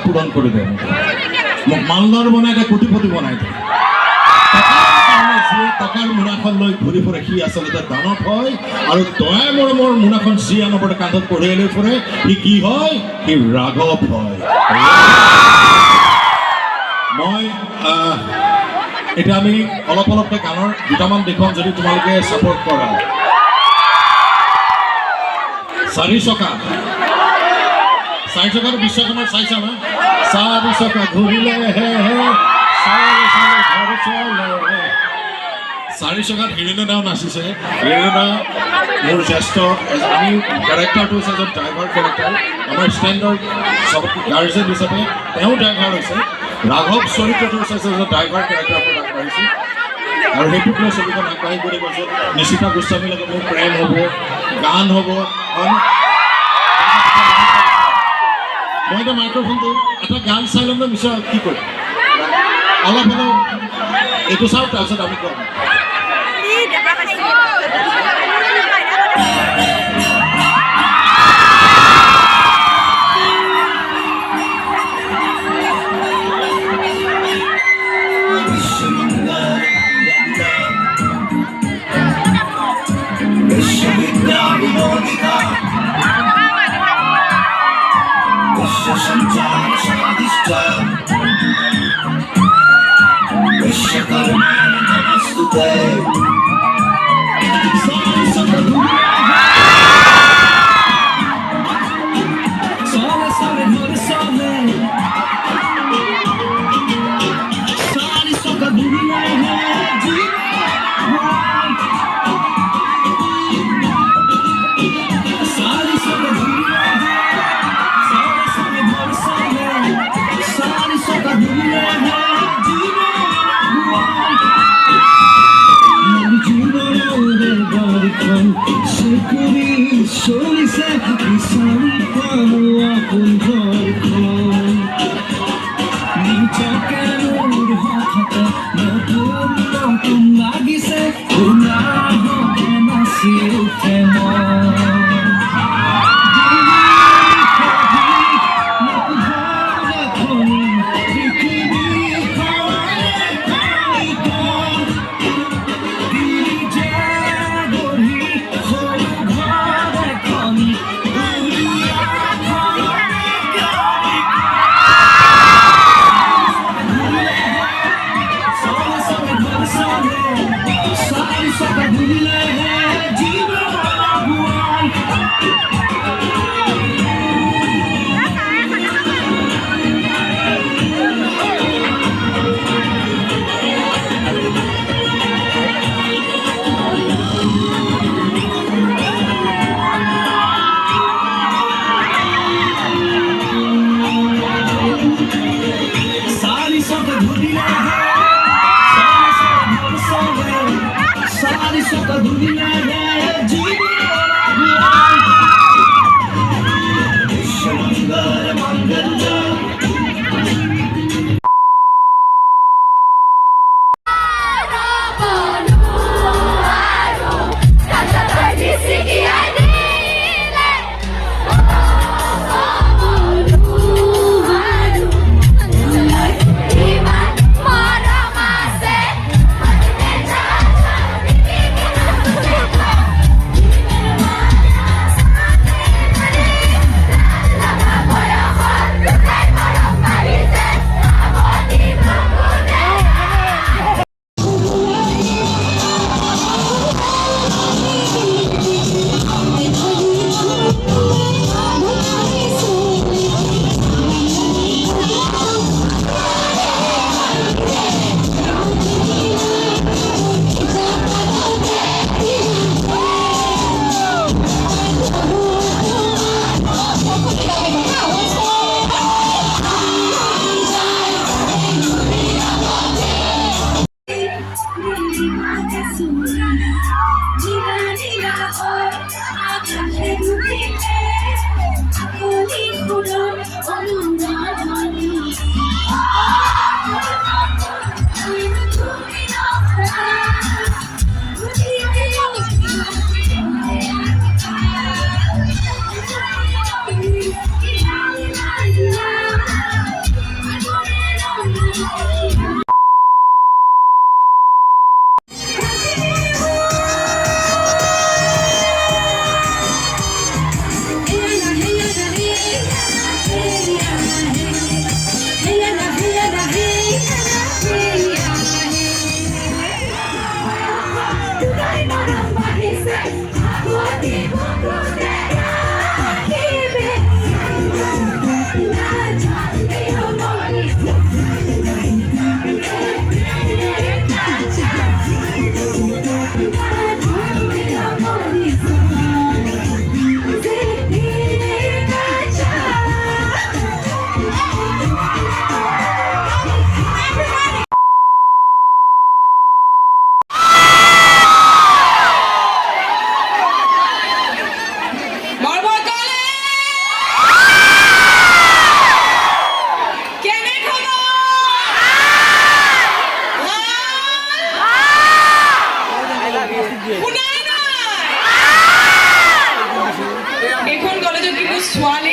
পূরণ করে দেয় মালদার বনাই দেয় কোটিপতি বনাই দেয় টকাৰ মোনাখন লৈ ঘূৰি ফুৰে সি আচলতে দানৱ হয় আৰু দয়া মৰমৰ মোনাখন যি আনবৰে কান্ধত কঢ়িয়াই লৈ ফুৰে সি কি হয় সি ৰাঘৱ হয় মই এতিয়া আমি অলপ অলপকৈ গানৰ দুটামান দেখুৱাম যদি তোমালোকে ছাপোৰ্ট কৰা চাৰি চকাৰ বিশ্বকৰ্মাৰ চাইছা না চাৰি চকা ঘূৰিলে হে হে চাৰি চকাত হিৰেণদাও নাচিছে হিৰেণদা মোৰ জ্যেষ্ঠ আমি কেৰেক্টাৰটো হৈছে এজন ড্ৰাইভাৰ কেৰেক্টাৰ আমাৰ ষ্টেণ্ডৰ চবতকৈ গাৰ্জেন হিচাপে তেওঁ ড্ৰাইভাৰ হৈছে ৰাঘৱ চৰিত্ৰটো হৈছে এজন ড্ৰাইভাৰ কেৰেক্টাৰ আগবাঢ়িছে আৰু সেইটোক লৈ ছবিখন আগবাঢ়ি গৈ গৈছে নিশিতা গোস্বামীৰ লগত মোৰ প্ৰেম হ'ব গান হ'ব মই এতিয়া মাইক্ৰফোনটো এটা গান চাই ল'ম নে মিছা কি কৰিম অলপ হ'লেও এইটো চাওক তাৰপিছত আমি ক'ম এখন কলেজত কিন্তু ছোৱালী